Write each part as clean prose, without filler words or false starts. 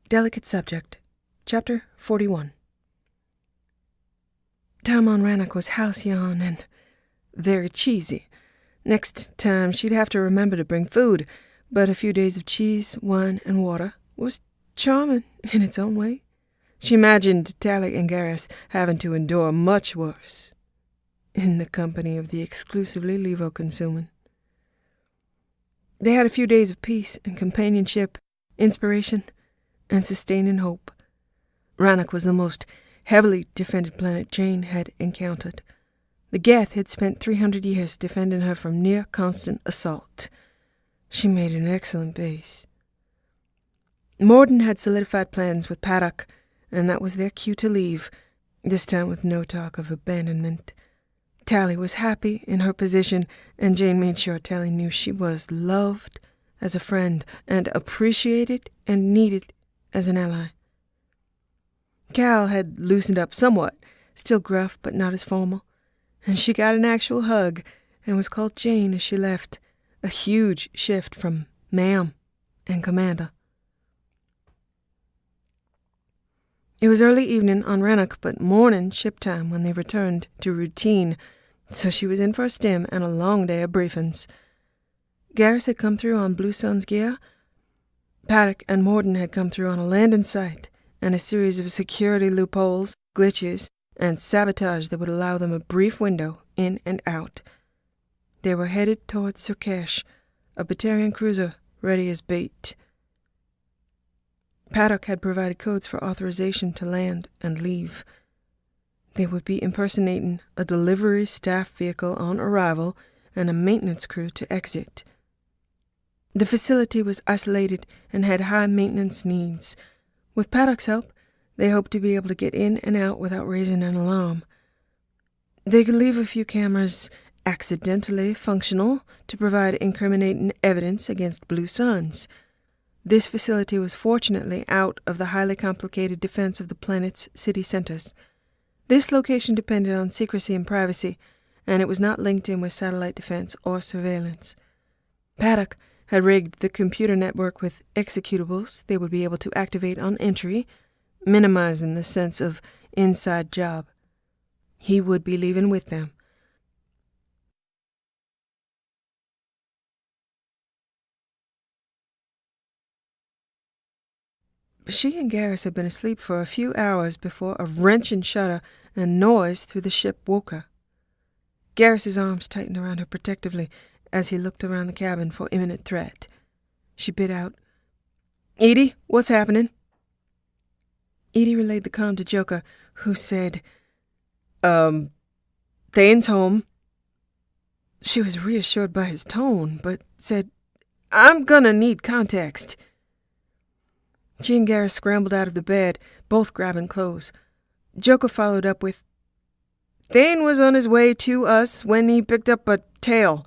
Delicate subject. Chapter 41. Time on Rannoch was halcyon and very cheesy. Next time she'd have to remember to bring food, but a few days of cheese, wine, and water was charming in its own way. She imagined Tally and Garrus having to endure much worse in the company of the exclusively levo-consuming. They had a few days of peace and companionship, inspiration, and sustaining hope. Rannoch was the most heavily defended planet Jane had encountered. The Geth had spent 300 years defending her from near-constant assault. She made an excellent base. Morden had solidified plans with Paddock, and that was their cue to leave, this time with no talk of abandonment. Tally was happy in her position, and Jane made sure Tally knew she was loved as a friend and appreciated and needed as an ally. Cal had loosened up somewhat, still gruff but not as formal, and she got an actual hug and was called Jane as she left, a huge shift from ma'am and commander. It was early evening on Rannoch, but morning ship time when they returned to routine, so she was in for a stim and a long day of briefings. Garrus had come through on Blue Sun's gear. Paddock and Morden had come through on a landing site and a series of security loopholes, glitches, and sabotage that would allow them a brief window in and out. They were headed towards Surkesh, a Vakarian cruiser ready as bait. Paddock had provided codes for authorization to land and leave. They would be impersonating a delivery staff vehicle on arrival and a maintenance crew to exit. The facility was isolated and had high maintenance needs. With Paddock's help, they hoped to be able to get in and out without raising an alarm. They could leave a few cameras accidentally functional to provide incriminating evidence against Blue Suns. This facility was fortunately out of the highly complicated defense of the planet's city centers. This location depended on secrecy and privacy, and it was not linked in with satellite defense or surveillance. Paddock had rigged the computer network with executables they would be able to activate on entry, minimizing the sense of inside job. He would be leaving with them. She and Garrus had been asleep for a few hours before a wrenching shudder and noise through the ship woke her. Garrus's arms tightened around her protectively as he looked around the cabin for imminent threat. She bit out, "Edie, what's happening?" Edie relayed the comm to Joka, who said, Thane's home." She was reassured by his tone, but said, "I'm gonna need context." She and Garrus scrambled out of the bed, both grabbing clothes. Joka followed up with, "Thane was on his way to us when he picked up a tail.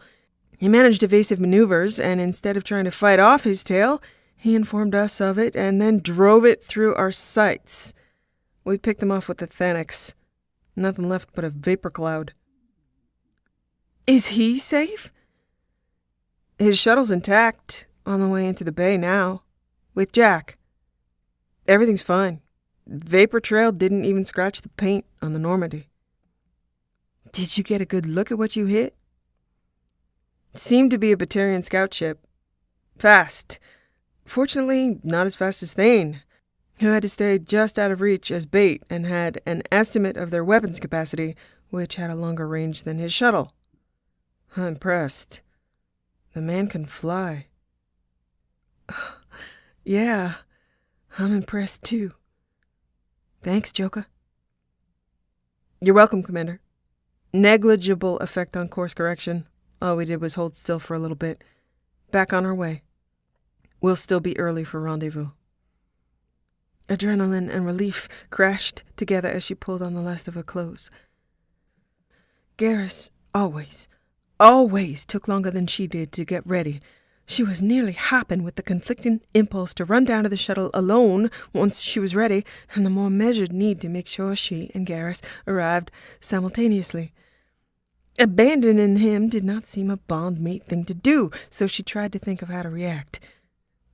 He managed evasive maneuvers, and instead of trying to fight off his tail, he informed us of it and then drove it through our sights. We picked him off with the Thanix. Nothing left but a vapor cloud." "Is he safe?" "His shuttle's intact, on the way into the bay now, with Jack. Everything's fine. Vapor trail didn't even scratch the paint on the Normandy." "Did you get a good look at what you hit?" "Seemed to be a Vakarian scout ship. Fast. Fortunately, not as fast as Thane, who had to stay just out of reach as bait and had an estimate of their weapons capacity, which had a longer range than his shuttle. I'm impressed. The man can fly." "Yeah, I'm impressed too. Thanks, Joka." "You're welcome, Commander. Negligible effect on course correction. All we did was hold still for a little bit. Back on our way. We'll still be early for rendezvous." Adrenaline and relief crashed together as she pulled on the last of her clothes. Garrus always took longer than she did to get ready. She was nearly hopping with the conflicting impulse to run down to the shuttle alone once she was ready, and the more measured need to make sure she and Garrus arrived simultaneously. Abandoning him did not seem a bondmate thing to do, so she tried to think of how to react.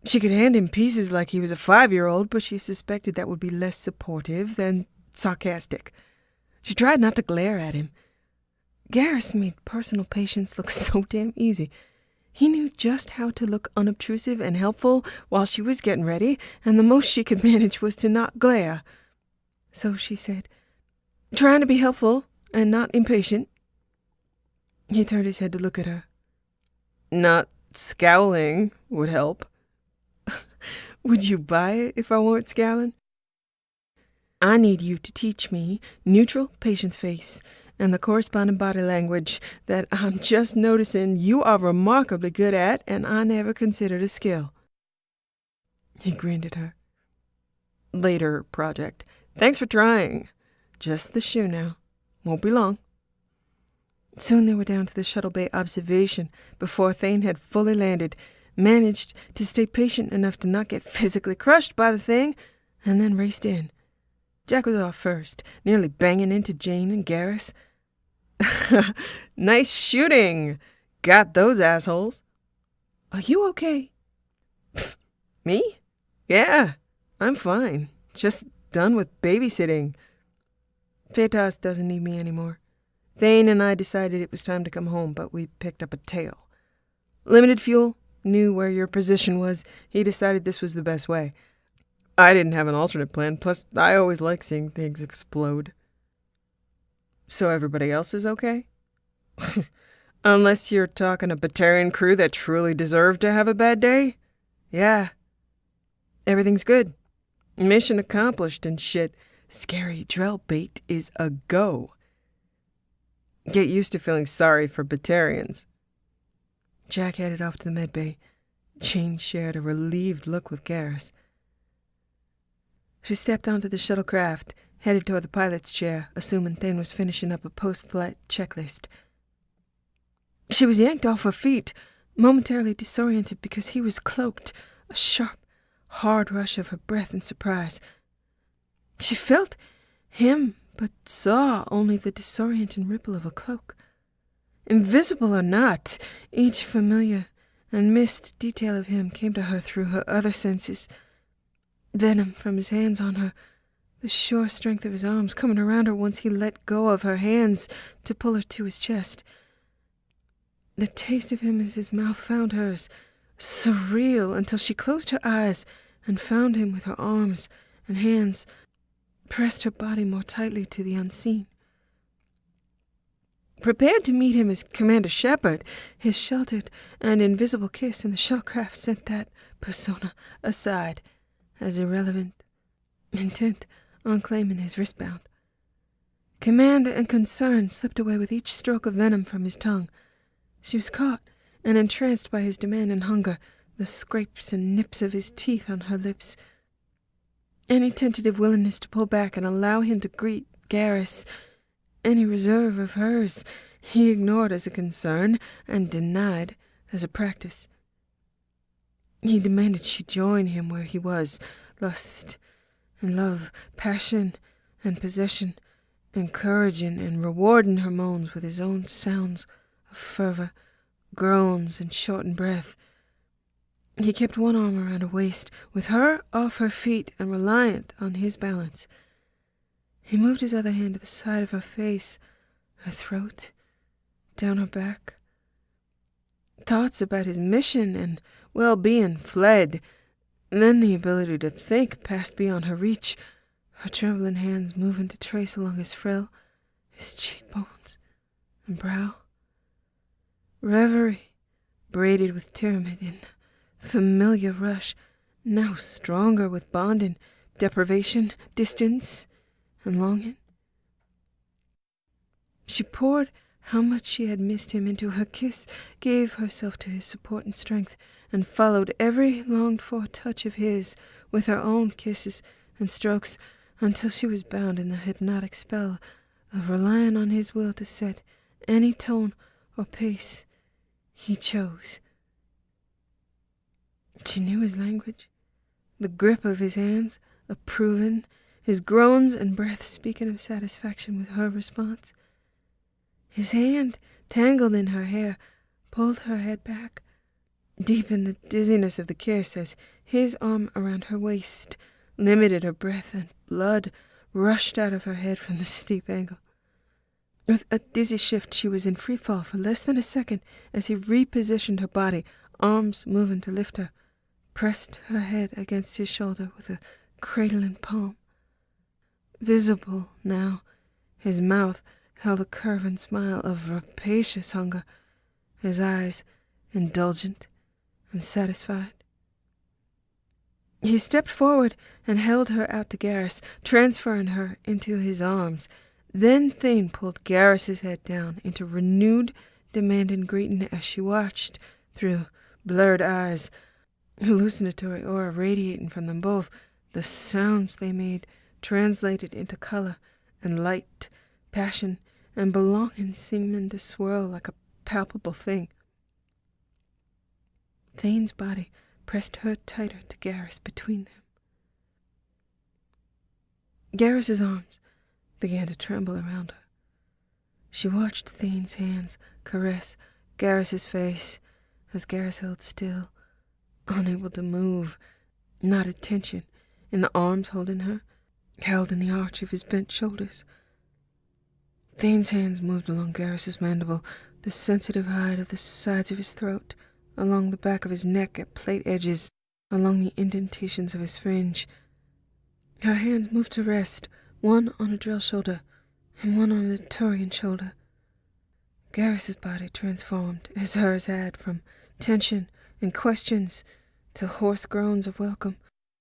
She could hand him pieces like he was a 5-year-old, but she suspected that would be less supportive than sarcastic. She tried not to glare at him. Garrus made personal patience look so damn easy. He knew just how to look unobtrusive and helpful while she was getting ready, and the most she could manage was to not glare. So she said, "Trying to be helpful and not impatient." He turned his head to look at her. "Not scowling would help." "Would you buy it if I weren't scowling?" "I need you to teach me neutral patience face and the corresponding body language that I'm just noticing you are remarkably good at and I never considered a skill." He grinned at her. "Later project. Thanks for trying. Just the shoe now. Won't be long." Soon they were down to the shuttle bay observation before Thane had fully landed, managed to stay patient enough to not get physically crushed by the thing, and then raced in. Jack was off first, nearly banging into Jane and Garrus. "Nice shooting. Got those assholes." "Are you okay?" "Me? Yeah, I'm fine. Just done with babysitting. Phaetos doesn't need me anymore. Thane and I decided it was time to come home, but we picked up a tail. Limited fuel, knew where your position was. He decided this was the best way. I didn't have an alternate plan, plus I always like seeing things explode." "So everybody else is okay?" "Unless you're talking a Vakarian crew that truly deserved to have a bad day? Yeah. Everything's good. Mission accomplished and shit. Scary drill bait is a go. Get used to feeling sorry for Vakarians." Jack headed off to the medbay. Jane shared a relieved look with Garrus. She stepped onto the shuttlecraft, headed toward the pilot's chair, assuming Thane was finishing up a post-flight checklist. She was yanked off her feet, momentarily disoriented because he was cloaked, a sharp, hard rush of her breath in surprise. She felt him, but saw only the disorienting ripple of a cloak. Invisible or not, each familiar and missed detail of him came to her through her other senses. Venom from his hands on her, the sure strength of his arms coming around her once he let go of her hands to pull her to his chest. The taste of him as his mouth found hers, surreal until she closed her eyes and found him with her arms and hands, pressed her body more tightly to the unseen. Prepared to meet him as Commander Shepard, his sheltered and invisible kiss in the shuttlecraft sent that persona aside as irrelevant, intent on claiming his wristbound. Command and concern slipped away with each stroke of venom from his tongue. She was caught and entranced by his demand and hunger, the scrapes and nips of his teeth on her lips. Any tentative willingness to pull back and allow him to greet Garrus, any reserve of hers, he ignored as a concern and denied as a practice. He demanded she join him where he was, lust and love, passion and possession, encouraging and rewarding her moans with his own sounds of fervor, groans and shortened breath. He kept one arm around her waist, with her off her feet and reliant on his balance. He moved his other hand to the side of her face, her throat, down her back. Thoughts about his mission and well-being fled. Then the ability to think passed beyond her reach, her trembling hands moving to trace along his frill, his cheekbones and brow. Reverie, braided with pyramid in the familiar rush, now stronger with bonding, deprivation, distance, and longing. She poured how much she had missed him into her kiss, gave herself to his support and strength, and followed every longed-for touch of his with her own kisses and strokes until she was bound in the hypnotic spell of relying on his will to set any tone or pace he chose. She knew his language, the grip of his hands, approving, his groans and breath speaking of satisfaction with her response. His hand, tangled in her hair, pulled her head back, deepened the dizziness of the kiss as his arm around her waist limited her breath and blood rushed out of her head from the steep angle. With a dizzy shift, she was in free fall for less than a second as he repositioned her body, arms moving to lift her, pressed her head against his shoulder with a cradling palm. Visible now, his mouth held a curving smile of rapacious hunger, his eyes indulgent and satisfied. He stepped forward and held her out to Garrus, transferring her into his arms. Then Thane pulled Garrus's head down into renewed, demanding greeting as she watched through blurred eyes, hallucinatory aura radiating from them both, the sounds they made translated into color and light, passion, and belonging seeming to swirl like a palpable thing. Thane's body pressed her tighter to Garrus between them. Garrus's arms began to tremble around her. She watched Thane's hands caress Garrus's face as Garrus held still, unable to move, knotted tension in the arms holding her, held in the arch of his bent shoulders. Thane's hands moved along Garrus's mandible, the sensitive hide of the sides of his throat, along the back of his neck at plate edges, along the indentations of his fringe. Her hands moved to rest, one on a drill shoulder and one on a Turian shoulder. Garrus's body transformed, as hers had, from tension and questions to hoarse groans of welcome,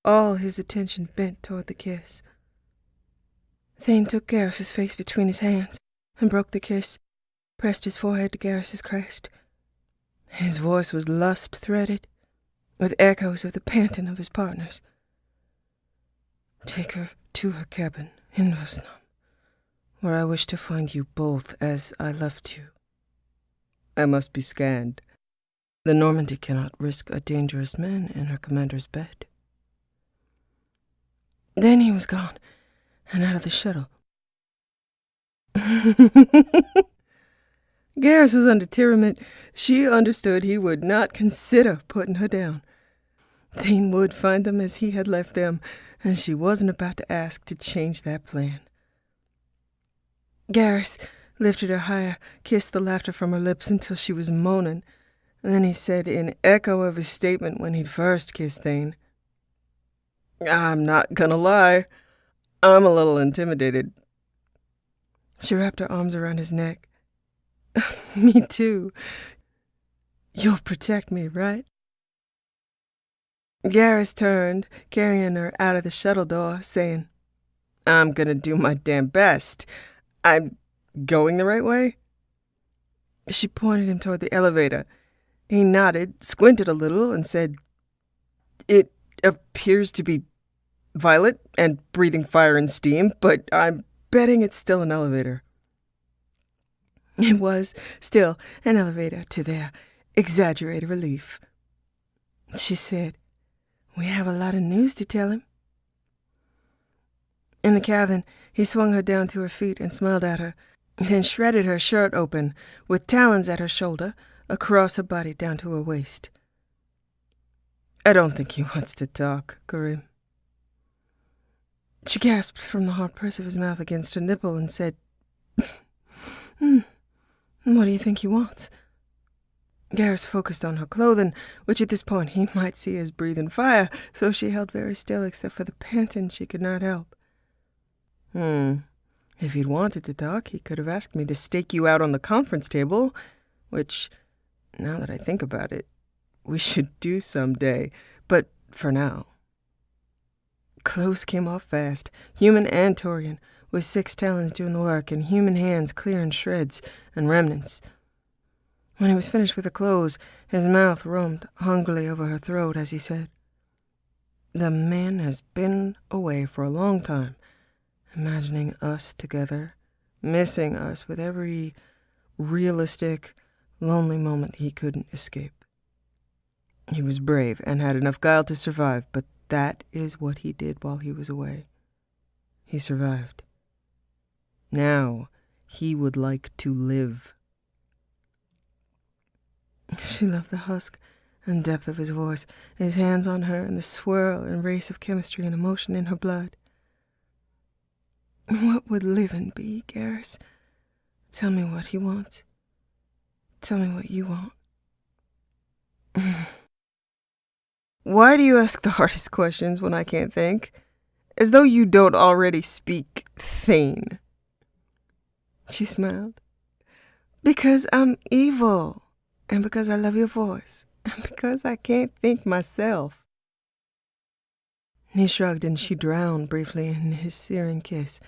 all his attention bent toward the kiss. Thane took Garrus's face between his hands and broke the kiss, pressed his forehead to Garrus's crest. His voice was lust-threaded, with echoes of the panting of his partners. "Take her to her cabin in Vesnam, where I wish to find you both as I left you. I must be scanned. The Normandy cannot risk a dangerous man in her commander's bed." Then he was gone, and out of the shuttle. Garrus was undetermined. She understood he would not consider putting her down. Thane would find them as he had left them, and she wasn't about to ask to change that plan. Garrus lifted her higher, kissed the laughter from her lips until she was moaning. And then he said, in echo of his statement when he'd first kissed Thane, "I'm not gonna lie, I'm a little intimidated." She wrapped her arms around his neck. "Me too. You'll protect me, right?" Garrus turned, carrying her out of the shuttle door, saying, "I'm gonna do my damn best. I'm going the right way?" She pointed him toward the elevator. He nodded, squinted a little, and said, "It appears to be violet and breathing fire and steam, but I'm betting it's still an elevator." It was still an elevator, to their exaggerated relief. She said, "We have a lot of news to tell him." In the cabin, he swung her down to her feet and smiled at her, then shredded her shirt open, with talons at her shoulder, across her body down to her waist. "I don't think he wants to talk, Karim." She gasped from the hard press of his mouth against her nipple and said, "What do you think he wants?" Garrus focused on her clothing, which at this point he might see as breathing fire, so she held very still except for the panting she could not help. If he'd wanted to talk, he could have asked me to stake you out on the conference table, which, now that I think about it, we should do someday, but for now. Clothes came off fast, human and Turian, with 6 talons doing the work and human hands clearing shreds and remnants. When he was finished with the clothes, his mouth roamed hungrily over her throat as he said, "The man has been away for a long time, imagining us together, missing us with every realistic, lonely moment he couldn't escape. He was brave and had enough guile to survive, but that is what he did while he was away. He survived. Now he would like to live." She loved the husk and depth of his voice, his hands on her, and the swirl and race of chemistry and emotion in her blood. What would living be, Garrus? Tell me what he wants. Tell me what you want. Why do you ask the hardest questions when I can't think? As though you don't already speak Thane. She smiled. Because I'm evil, and because I love your voice, and because I can't think myself. He shrugged, and she drowned briefly in his searing kiss.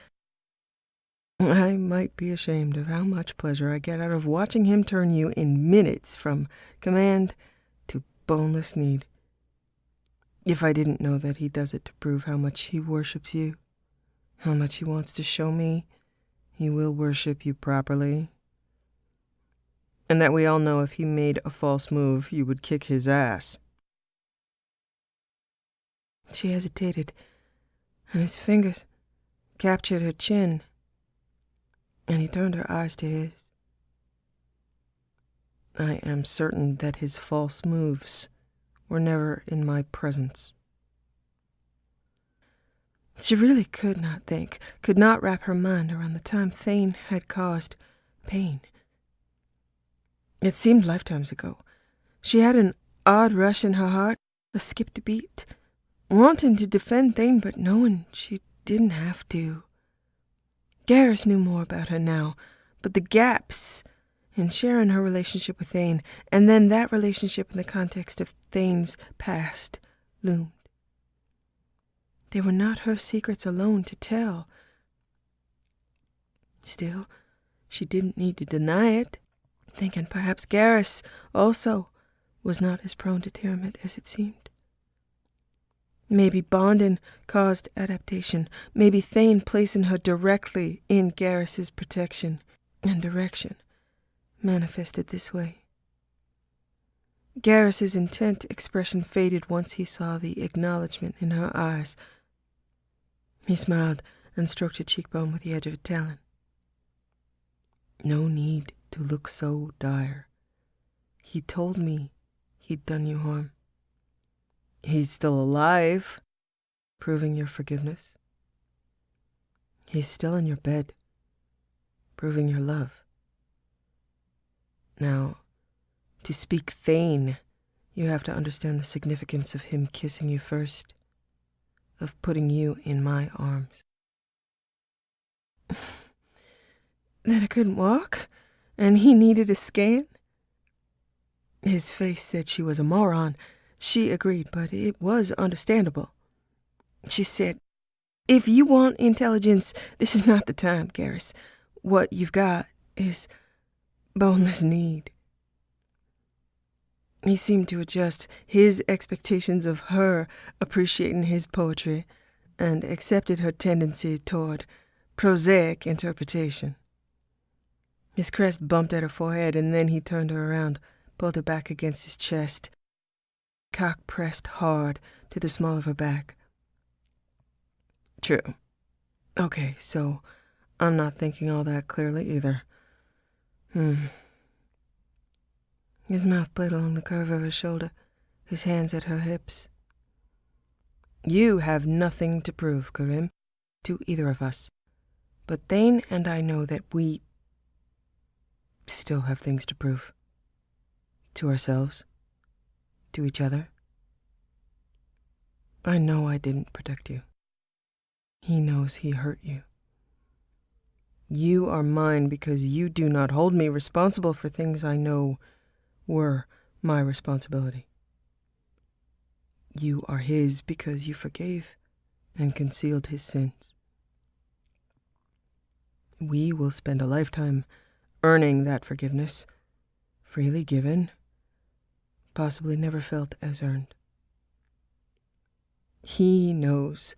I might be ashamed of how much pleasure I get out of watching him turn you in minutes from command to boneless need. If I didn't know that he does it to prove how much he worships you, how much he wants to show me he will worship you properly, and that we all know if he made a false move, you would kick his ass. She hesitated, and his fingers captured her chin, and he turned her eyes to his. I am certain that his false moves were never in my presence. She really could not think, could not wrap her mind around the time Thane had caused pain. It seemed lifetimes ago. She had an odd rush in her heart, a skipped beat, wanting to defend Thane, but knowing she didn't have to. Garrus knew more about her now, but the gaps in sharing her relationship with Thane, and then that relationship in the context of Thane's past, loomed. They were not her secrets alone to tell. Still, she didn't need to deny it, thinking perhaps Garrus also was not as prone to temperament as it seemed. Maybe bonding caused adaptation. Maybe Thane placing her directly in Garrus's protection and direction manifested this way. Garrus's intent expression faded once he saw the acknowledgement in her eyes. He smiled and stroked her cheekbone with the edge of a talon. No need to look so dire. He told me he'd done you harm. He's still alive, proving your forgiveness. He's still in your bed, proving your love. Now, to speak Thane, you have to understand the significance of him kissing you first, of putting you in my arms. That I couldn't walk, and he needed a scan? His face said she was a moron. She agreed, but it was understandable. She said, if you want intelligence, this is not the time, Garrus. What you've got is boneless need. He seemed to adjust his expectations of her appreciating his poetry and accepted her tendency toward prosaic interpretation. His crest bumped at her forehead, and then he turned her around, pulled her back against his chest, cock pressed hard to the small of her back. True. Okay, so I'm not thinking all that clearly either. His mouth played along the curve of her shoulder, his hands at her hips. You have nothing to prove, Karim, to either of us. But Thane and I know that we still have things to prove. To ourselves. To each other. I know I didn't protect you. He knows he hurt you. You are mine because you do not hold me responsible for things I know were my responsibility. You are his because you forgave and concealed his sins. We will spend a lifetime earning that forgiveness, freely given, possibly never felt as earned. He knows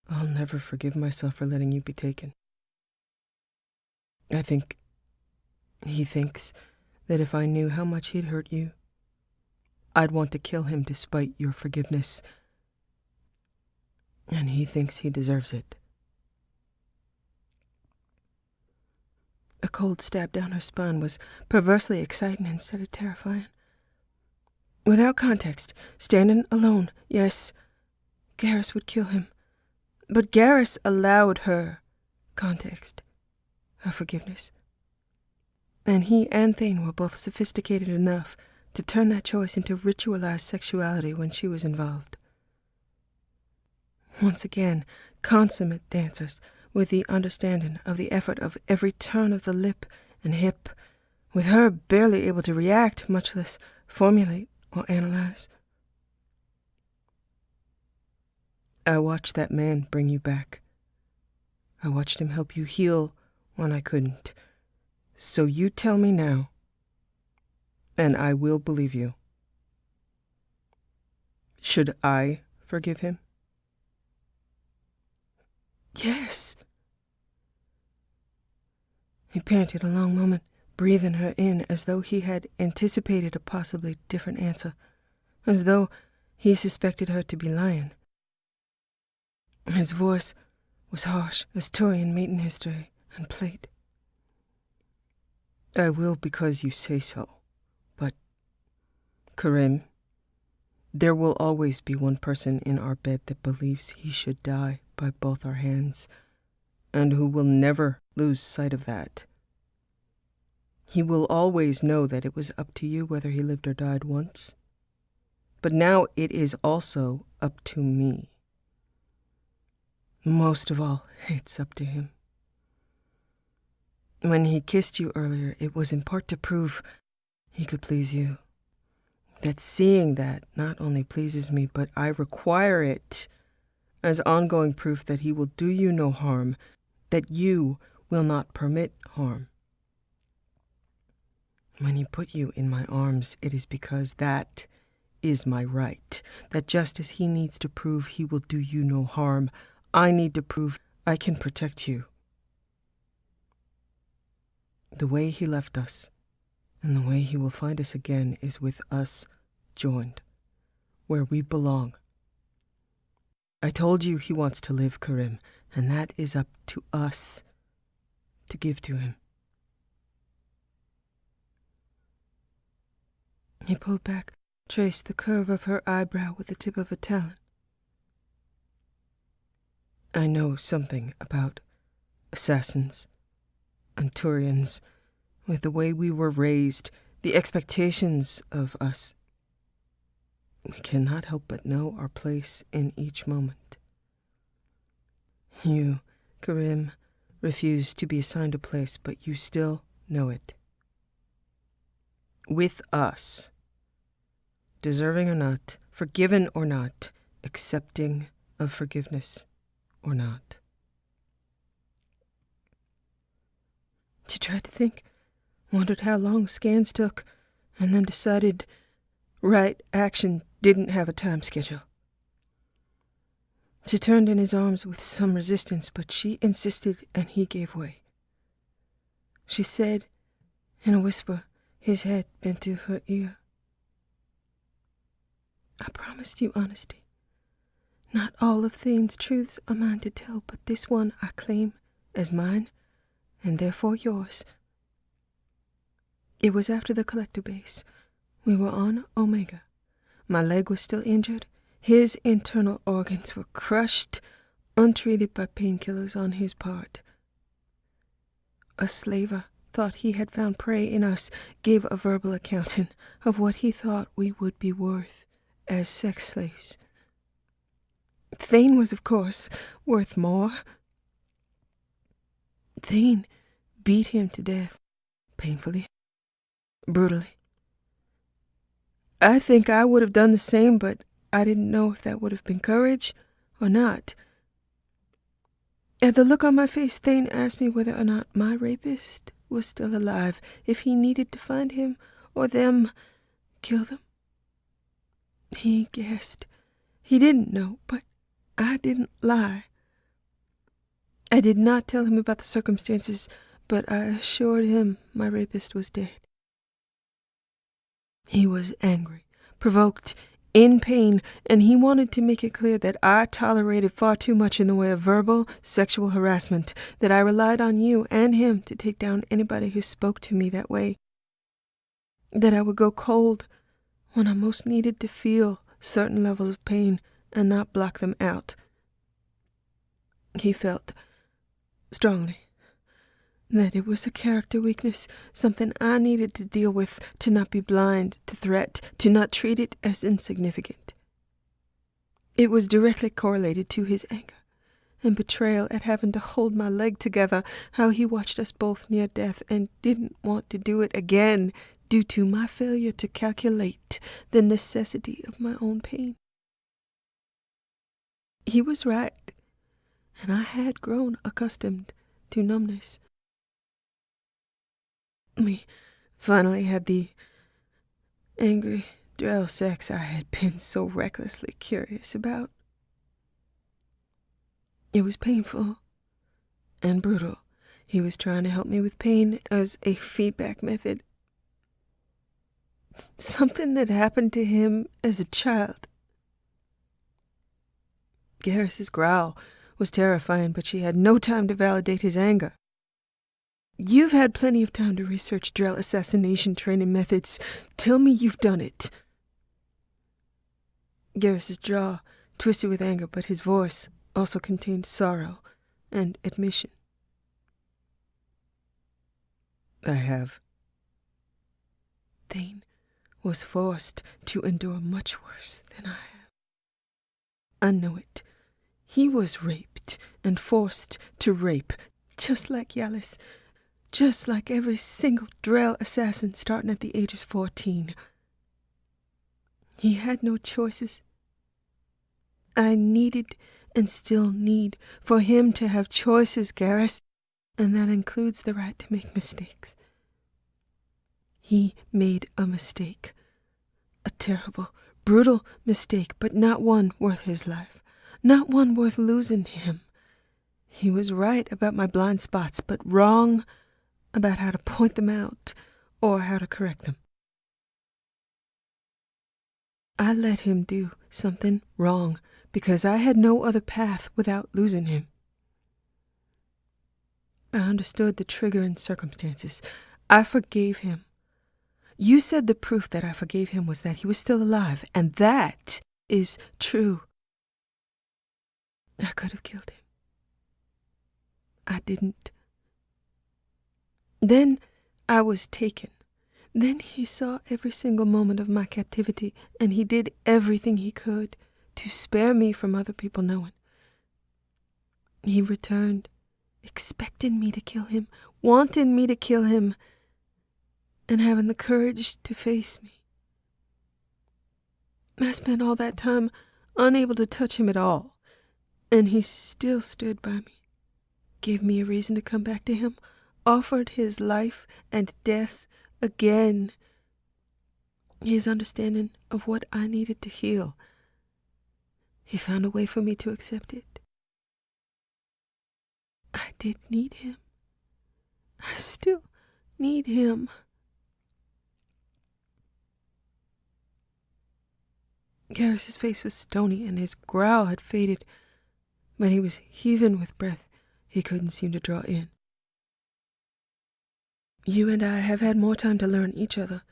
I'll never forgive myself for letting you be taken. I think he thinks that if I knew how much he'd hurt you, I'd want to kill him despite your forgiveness. And he thinks he deserves it. A cold stab down her spine was perversely exciting instead of terrifying. Without context, standing alone, yes, Garrus would kill him. But Garrus allowed her context, her forgiveness. And he and Thane were both sophisticated enough to turn that choice into ritualized sexuality when she was involved. Once again, consummate dancers with the understanding of the effort of every turn of the lip and hip, with her barely able to react, much less formulate or analyze. I watched that man bring you back. I watched him help you heal when I couldn't. So you tell me now, and I will believe you. Should I forgive him? Yes. He panted a long moment, breathing her in as though he had anticipated a possibly different answer, as though he suspected her to be lying. His voice was harsh as Turian maiden history and plate. I will because you say so, but, Karim, there will always be one person in our bed that believes he should die by both our hands, and who will never lose sight of that. He will always know that it was up to you whether he lived or died once, but now it is also up to me. Most of all, it's up to him. When he kissed you earlier, it was in part to prove he could please you. That seeing that not only pleases me, but I require it as ongoing proof that he will do you no harm, that you will not permit harm. When he put you in my arms, it is because that is my right, that just as he needs to prove he will do you no harm, I need to prove I can protect you. The way he left us, and the way he will find us again, is with us joined, where we belong. I told you he wants to live, Karim, and that is up to us to give to him. He pulled back, traced the curve of her eyebrow with the tip of a talon. I know something about assassins and Turians, with the way we were raised, the expectations of us. We cannot help but know our place in each moment. You, Karim, refuse to be assigned a place, but you still know it. With us, deserving or not, forgiven or not, accepting of forgiveness or not. She tried to think, wondered how long scans took, and then decided right action didn't have a time schedule. She turned in his arms with some resistance, but she insisted and he gave way. She said, in a whisper, his head bent to her ear, I promised you honesty. Not all of Thane's truths are mine to tell, but this one I claim as mine, and therefore yours. It was after the collector base. We were on Omega. My leg was still injured. His internal organs were crushed, untreated by painkillers on his part. A slaver thought he had found prey in us, gave a verbal accounting of what he thought we would be worth as sex slaves. Thane was, of course, worth more. Thane beat him to death, painfully, brutally. I think I would have done the same, but I didn't know if that would have been courage or not. At the look on my face, Thane asked me whether or not my rapist was still alive, if he needed to find him or them, kill them. He guessed. He didn't know, but I didn't lie. I did not tell him about the circumstances, but I assured him my rapist was dead. He was angry, provoked, in pain, and he wanted to make it clear that I tolerated far too much in the way of verbal, sexual harassment, that I relied on you and him to take down anybody who spoke to me that way, that I would go cold when I most needed to feel certain levels of pain and not block them out. He felt strongly that it was a character weakness, something I needed to deal with, to not be blind to threat, to not treat it as insignificant. It was directly correlated to his anger and betrayal at having to hold my leg together, how he watched us both near death and didn't want to do it again due to my failure to calculate the necessity of my own pain. He was right, and I had grown accustomed to numbness. We finally had the angry drow sex I had been so recklessly curious about. It was painful and brutal. He was trying to help me with pain as a feedback method. Something that happened to him as a child. Garrus's growl was terrifying, but she had no time to validate his anger. You've had plenty of time to research Drell assassination training methods. Tell me you've done it. Garrus's jaw twisted with anger, but his voice also contained sorrow and admission. I have. Thane was forced to endure much worse than I have. I know it. He was raped and forced to rape, just like Yalis, just like every single Drell assassin starting at the age of 14. He had no choices. I needed and still need for him to have choices, Garrus, and that includes the right to make mistakes. He made a mistake. A terrible, brutal mistake, but not one worth his life. Not one worth losing him. He was right about my blind spots, but wrong about how to point them out or how to correct them. I let him do something wrong because I had no other path without losing him. I understood the triggering circumstances. I forgave him. You said the proof that I forgave him was that he was still alive, and that is true. I could have killed him. I didn't. Then I was taken. Then he saw every single moment of my captivity, and he did everything he could to spare me from other people knowing. He returned, expecting me to kill him, wanting me to kill him, and having the courage to face me. I spent all that time unable to touch him at all, and he still stood by me, gave me a reason to come back to him, offered his life and death again. His understanding of what I needed to heal. He found a way for me to accept it. I did need him. I still need him. Garrus's face was stony and his growl had faded, but he was heaving with breath he couldn't seem to draw in. You and I have had more time to learn each other.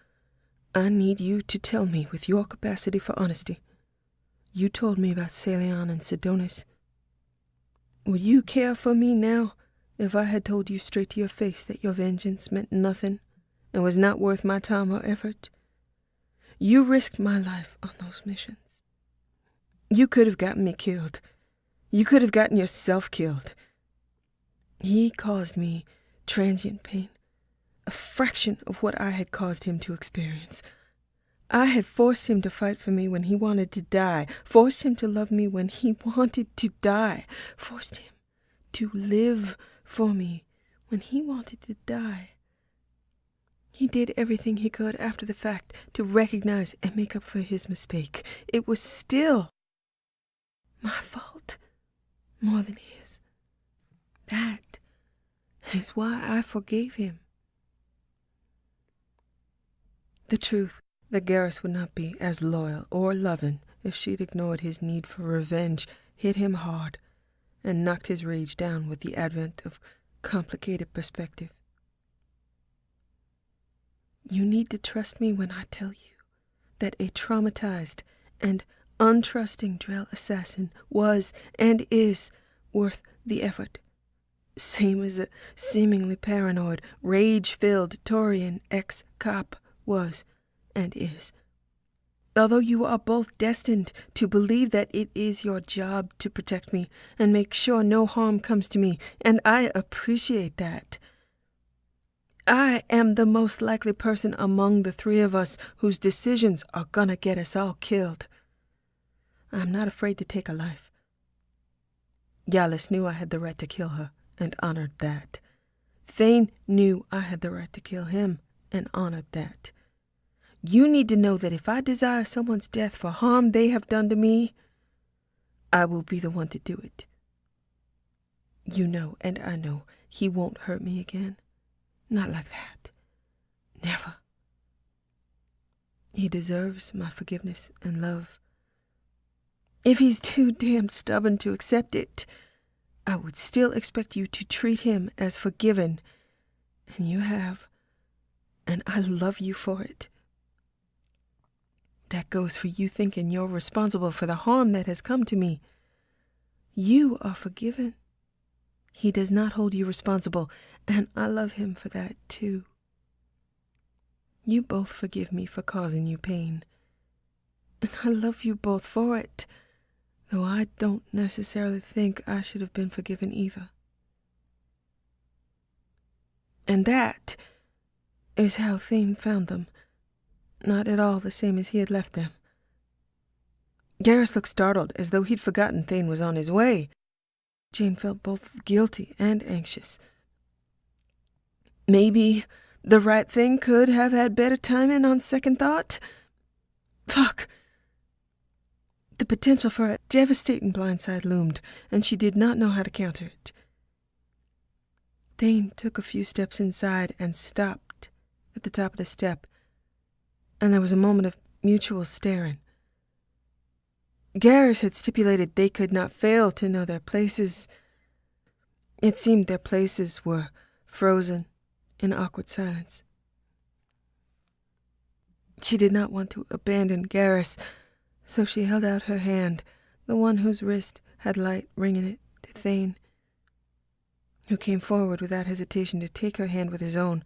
I need you to tell me with your capacity for honesty. You told me about Celion and Sidonis. Would you care for me now if I had told you straight to your face that your vengeance meant nothing and was not worth my time or effort? You risked my life on those missions. You could have gotten me killed. You could have gotten yourself killed. He caused me transient pain, a fraction of what I had caused him to experience. I had forced him to fight for me when he wanted to die, forced him to love me when he wanted to die, forced him to live for me when he wanted to die. He did everything he could after the fact to recognize and make up for his mistake. It was still my fault more than his. That is why I forgave him. The truth that Garrus would not be as loyal or loving if she'd ignored his need for revenge hit him hard and knocked his rage down with the advent of complicated perspective. You need to trust me when I tell you that a traumatized and untrusting Drell assassin was and is worth the effort. Same as a seemingly paranoid, rage-filled Taurian ex-cop was and is. Although you are both destined to believe that it is your job to protect me and make sure no harm comes to me, and I appreciate that. I am the most likely person among the three of us whose decisions are gonna get us all killed. I'm not afraid to take a life. Yalis knew I had the right to kill her and honored that. Thane knew I had the right to kill him and honored that. You need to know that if I desire someone's death for harm they have done to me, I will be the one to do it. You know, and I know, he won't hurt me again. Not like that. Never. He deserves my forgiveness and love. If he's too damn stubborn to accept it, I would still expect you to treat him as forgiven. And you have. And I love you for it. That goes for you thinking you're responsible for the harm that has come to me. You are forgiven. He does not hold you responsible, and I love him for that too. You both forgive me for causing you pain. And I love you both for it, though I don't necessarily think I should have been forgiven either. And that is how Thane found them. Not at all the same as he had left them. Garrus looked startled, as though he'd forgotten Thane was on his way. Jane felt both guilty and anxious. Maybe the right thing could have had better timing on second thought? Fuck! The potential for a devastating blindside loomed, and she did not know how to counter it. Thane took a few steps inside and stopped at the top of the step, and there was a moment of mutual staring. Garrus had stipulated they could not fail to know their places. It seemed their places were frozen in awkward silence. She did not want to abandon Garrus, so she held out her hand, the one whose wrist had light ring in it, to Thane, who came forward without hesitation to take her hand with his own,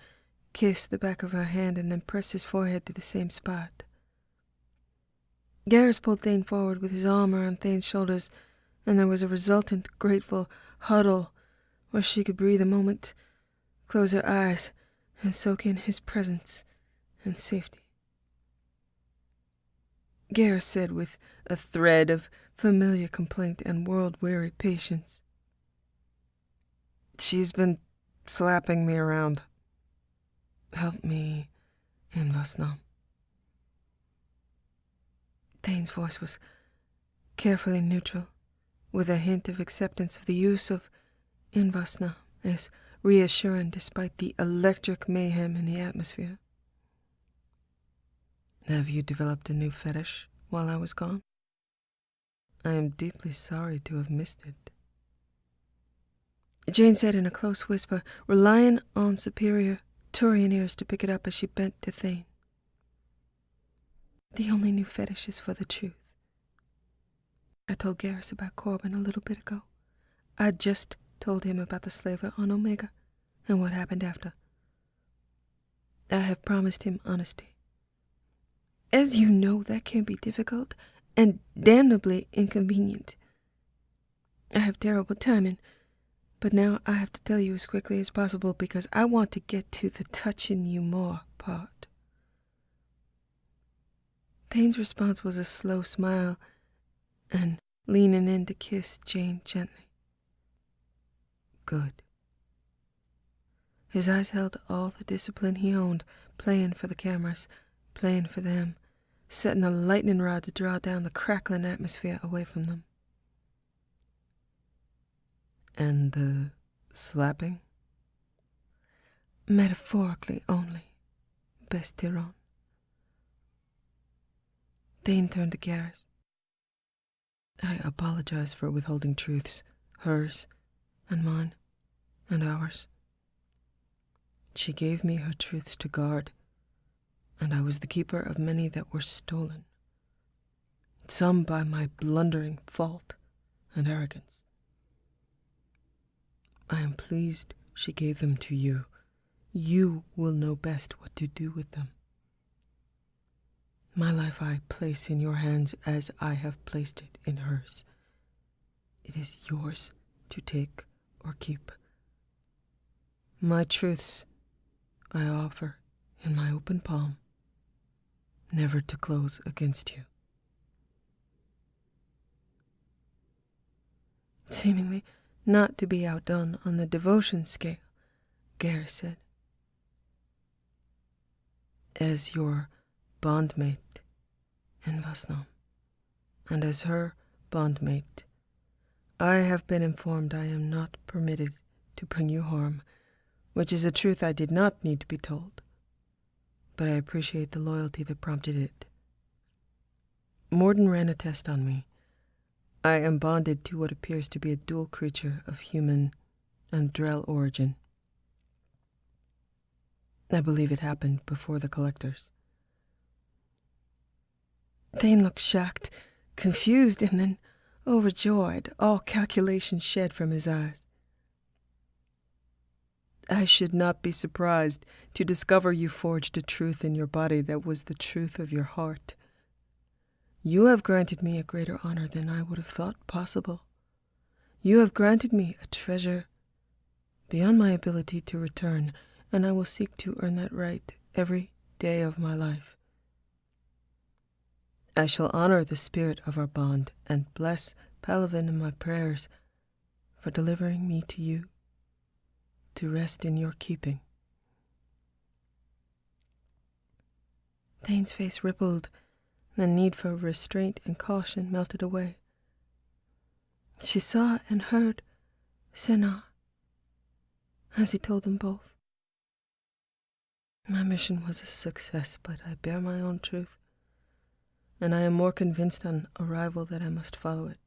kiss the back of her hand, and then press his forehead to the same spot. Garrus pulled Thane forward with his arm around Thane's shoulders, and there was a resultant, grateful huddle where she could breathe a moment, close her eyes, and soak in his presence and safety. Garrus said with a thread of familiar complaint and world-weary patience, "She's been slapping me around. Help me in Vasnam." Thane's voice was carefully neutral, with a hint of acceptance of the use of Invasna as reassuring despite the electric mayhem in the atmosphere. "Have you developed a new fetish while I was gone? I am deeply sorry to have missed it." Jane said in a close whisper, relying on superior Taurian ears to pick it up as she bent to Thane. "The only new fetish is for the truth. I told Garrus about Corbin a little bit ago. I just told him about the slaver on Omega and what happened after. I have promised him honesty. As you know, that can be difficult and damnably inconvenient. I have terrible timing, but now I have to tell you as quickly as possible because I want to get to the touching you more part." Thane's response was a slow smile and leaning in to kiss Jane gently. "Good." His eyes held all the discipline he owned, playing for the cameras, playing for them, setting a lightning rod to draw down the crackling atmosphere away from them. "And the slapping?" "Metaphorically only, best Tyron." Thane turned to Garrus. "I apologize for withholding truths, hers, and mine, and ours. She gave me her truths to guard, and I was the keeper of many that were stolen, some by my blundering fault and arrogance. I am pleased she gave them to you. You will know best what to do with them. My life I place in your hands as I have placed it in hers. It is yours to take or keep. My truths I offer in my open palm, never to close against you. Seemingly not to be outdone on the devotion scale, Garrus said, as your bondmate in Vasnom, and as her bondmate, I have been informed I am not permitted to bring you harm, which is a truth I did not need to be told, but I appreciate the loyalty that prompted it. Morden ran a test on me. I am bonded to what appears to be a dual creature of human and Drell origin. I believe it happened before the collectors. Thane looked shocked, confused, and then overjoyed, all calculation shed from his eyes. I should not be surprised to discover you forged a truth in your body that was the truth of your heart. You have granted me a greater honor than I would have thought possible. You have granted me a treasure beyond my ability to return, and I will seek to earn that right every day of my life. I shall honor the spirit of our bond and bless Palavin in my prayers for delivering me to you, to rest in your keeping. Thane's face rippled. The need for restraint and caution melted away. She saw and heard Senar as he told them both. My mission was a success, but I bear my own truth, and I am more convinced on arrival that I must follow it.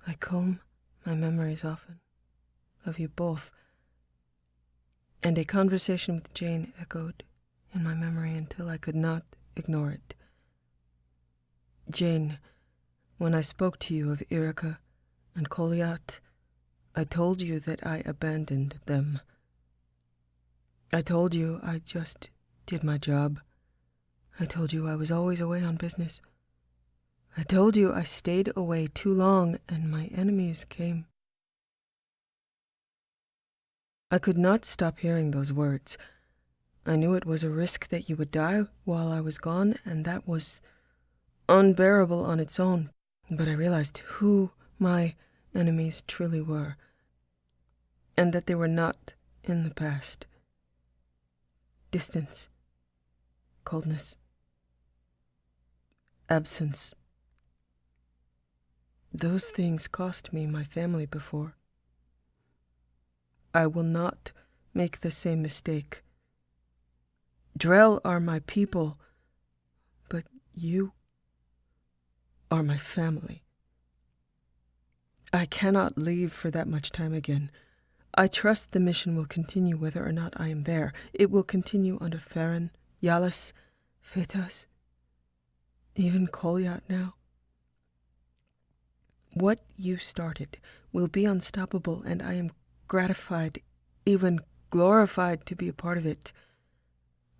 I comb my memories often, of you both, and a conversation with Jane echoed in my memory until I could not ignore it. Jane, when I spoke to you of Irika and Koliat, I told you that I abandoned them. I told you I just did my job. I told you I was always away on business. I told you I stayed away too long and my enemies came. I could not stop hearing those words. I knew it was a risk that you would die while I was gone, and that was unbearable on its own, but I realized who my enemies truly were, and that they were not in the past. Distance, coldness, absence. Those things cost me my family before. I will not make the same mistake. Drell are my people, but you are my family. I cannot leave for that much time again. I trust the mission will continue whether or not I am there. It will continue under Farron, Yalis, Fetas, even Koliat now. What you started will be unstoppable, and I am gratified, even glorified to be a part of it.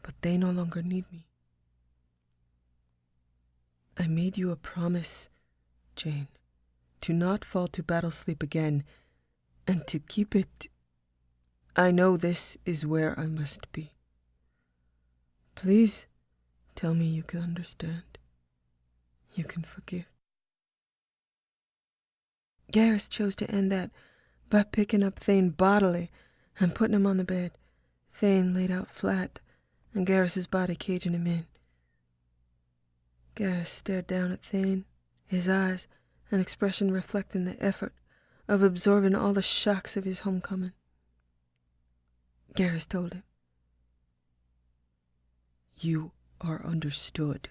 But they no longer need me. I made you a promise, Jane, to not fall to battle sleep again, and to keep it. I know this is where I must be. Please tell me you can understand. You can forgive. Garrus chose to end that by picking up Thane bodily and putting him on the bed. Thane laid out flat, and Garrus's body caging him in. Garrus stared down at Thane, his eyes an expression reflecting the effort of absorbing all the shocks of his homecoming. Garrus told him, "You are understood.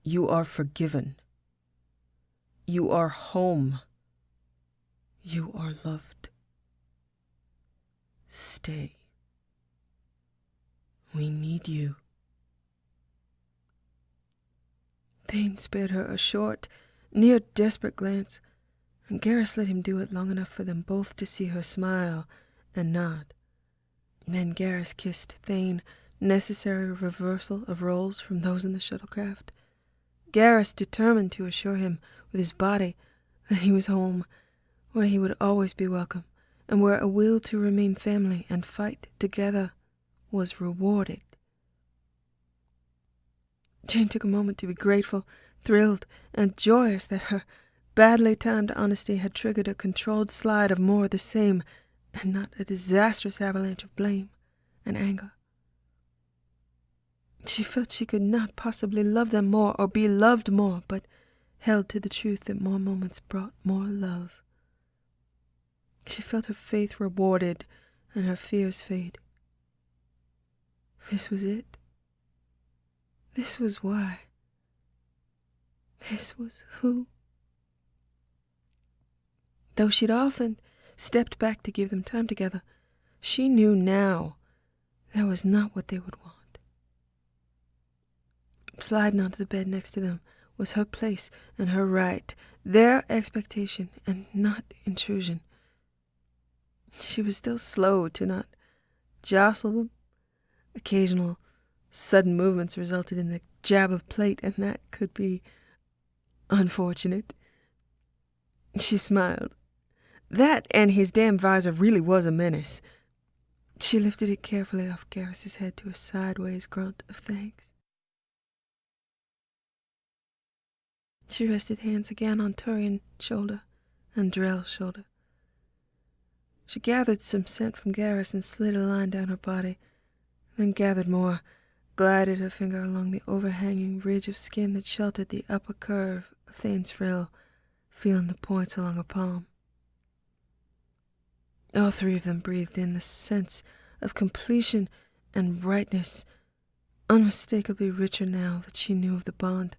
You are forgiven. You are home. You are loved. Stay. We need you. Thane spared her a short, near desperate glance, and Garrus let him do it long enough for them both to see her smile and nod. Then Garrus kissed Thane, necessary reversal of roles from those in the shuttlecraft. Garrus determined to assure him with his body that he was home, where he would always be welcome, and where a will to remain family and fight together was rewarded. Jane took a moment to be grateful, thrilled, and joyous that her badly timed honesty had triggered a controlled slide of more of the same, and not a disastrous avalanche of blame and anger. She felt she could not possibly love them more or be loved more, but held to the truth that more moments brought more love. She felt her faith rewarded and her fears fade. This was it. This was why. This was who. Though she'd often stepped back to give them time together, she knew now that was not what they would want. Sliding onto the bed next to them was her place and her right, their expectation and not intrusion. She was still slow to not jostle them. Occasional sudden movements resulted in the jab of plate, and that could be unfortunate. She smiled. That and his damn visor really was a menace. She lifted it carefully off Garrus's head to a sideways grunt of thanks. She rested hands again on Turian's shoulder and Drell's shoulder. She gathered some scent from Garrus and slid a line down her body, then gathered more, glided her finger along the overhanging ridge of skin that sheltered the upper curve of Thane's frill, feeling the points along her palm. All three of them breathed in the sense of completion and rightness, unmistakably richer now that she knew of the bond,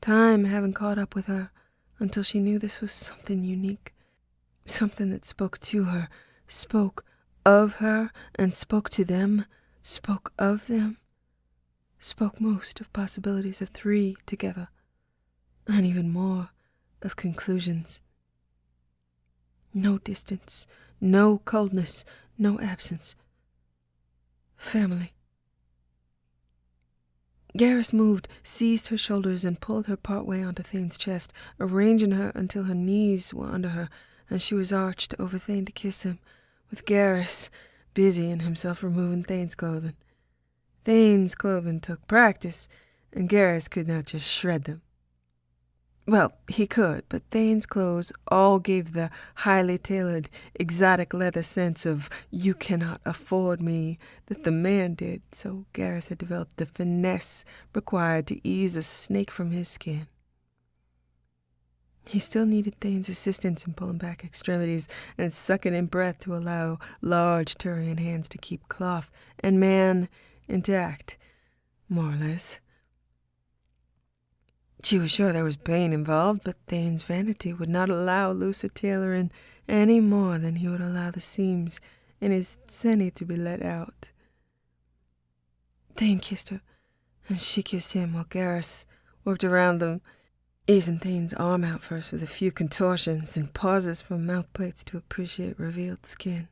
time having caught up with her until she knew this was something unique, something that spoke to her, spoke of her, and spoke to them, spoke of them, spoke most of possibilities of three together, and even more of conclusions. No distance, no coldness, no absence. Family. Garrus moved, seized her shoulders, and pulled her partway onto Thane's chest, arranging her until her knees were under her, and she was arched over Thane to kiss him, with Garrus busying himself removing Thane's clothing. Thane's clothing took practice, and Garrus could not just shred them. Well, he could, but Thane's clothes all gave the highly tailored, exotic leather sense of "you cannot afford me" that the man did, so Garrus had developed the finesse required to ease a snake from his skin. He still needed Thane's assistance in pulling back extremities and sucking in breath to allow large Turian hands to keep cloth and man intact, more or less. She was sure there was pain involved, but Thane's vanity would not allow looser tailoring any more than he would allow the seams in his tseni to be let out. Thane kissed her, and she kissed him while Garrus worked around them, easing Thane's arm out first with a few contortions and pauses from mouthplates to appreciate revealed skin.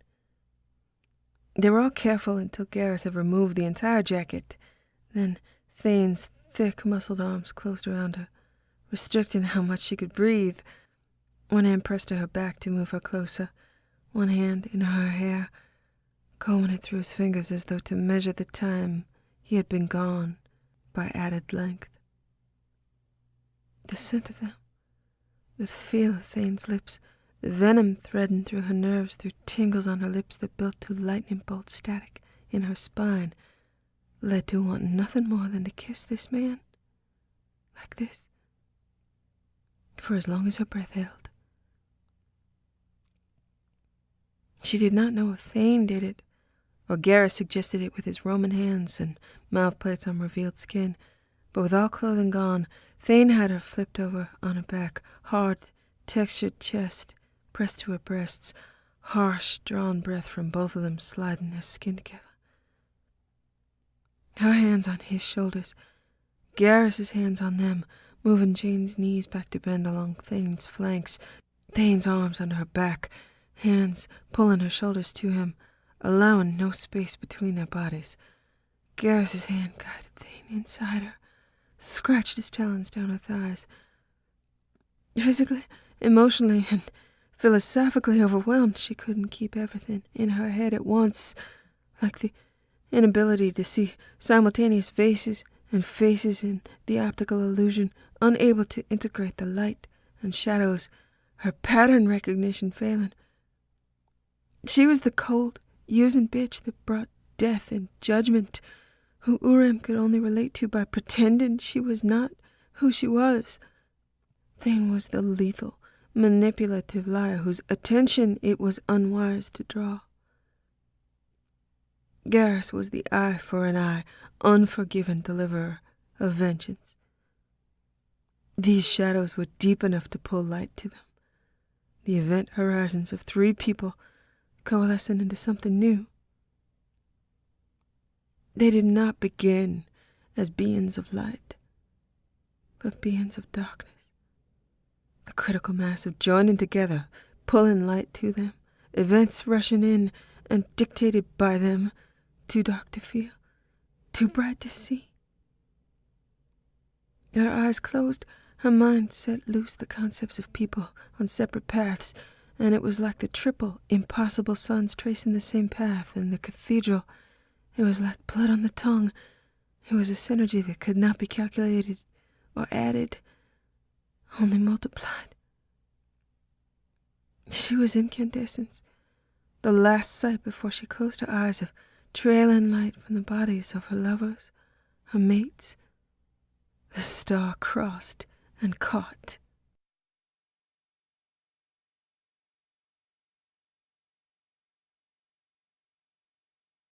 They were all careful until Garrus had removed the entire jacket. Then Thane's thick, muscled arms closed around her, restricting how much she could breathe. One hand pressed to her back to move her closer, one hand in her hair, combing it through his fingers as though to measure the time he had been gone by added length. The scent of them, the feel of Thane's lips, the venom threading through her nerves, through tingles on her lips that built to lightning bolt static in her spine, led to wanting nothing more than to kiss this man, like this, for as long as her breath held. She did not know if Thane did it, or Garrus suggested it with his Roman hands and mouthplates on revealed skin, but with all clothing gone, Thane had her flipped over on her back, hard, textured chest pressed to her breasts, harsh, drawn breath from both of them sliding their skin together. Her hands on his shoulders, Garrus's hands on them, moving Jane's knees back to bend along Thane's flanks, Thane's arms under her back, hands pulling her shoulders to him, allowing no space between their bodies. Garrus's hand guided Thane inside her, scratched his talons down her thighs. Physically, emotionally, and philosophically overwhelmed, she couldn't keep everything in her head at once, like the inability to see simultaneous faces and faces in the optical illusion, unable to integrate the light and shadows, her pattern recognition failing. She was the cold, using bitch that brought death and judgment, who Urem could only relate to by pretending she was not who she was. Thane was the lethal, manipulative liar whose attention it was unwise to draw. Garrus was the eye for an eye, unforgiven deliverer of vengeance. These shadows were deep enough to pull light to them. The event horizons of 3 people coalescing into something new. They did not begin as beings of light, but beings of darkness. The critical mass of joining together, pulling light to them, events rushing in and dictated by them, too dark to feel, too bright to see. Her eyes closed, her mind set loose the concepts of people on separate paths, and it was like the triple, impossible suns tracing the same path in the cathedral. It was like blood on the tongue. It was a synergy that could not be calculated or added, only multiplied. She was incandescence, the last sight before she closed her eyes of trailing light from the bodies of her lovers, her mates. The star crossed and caught.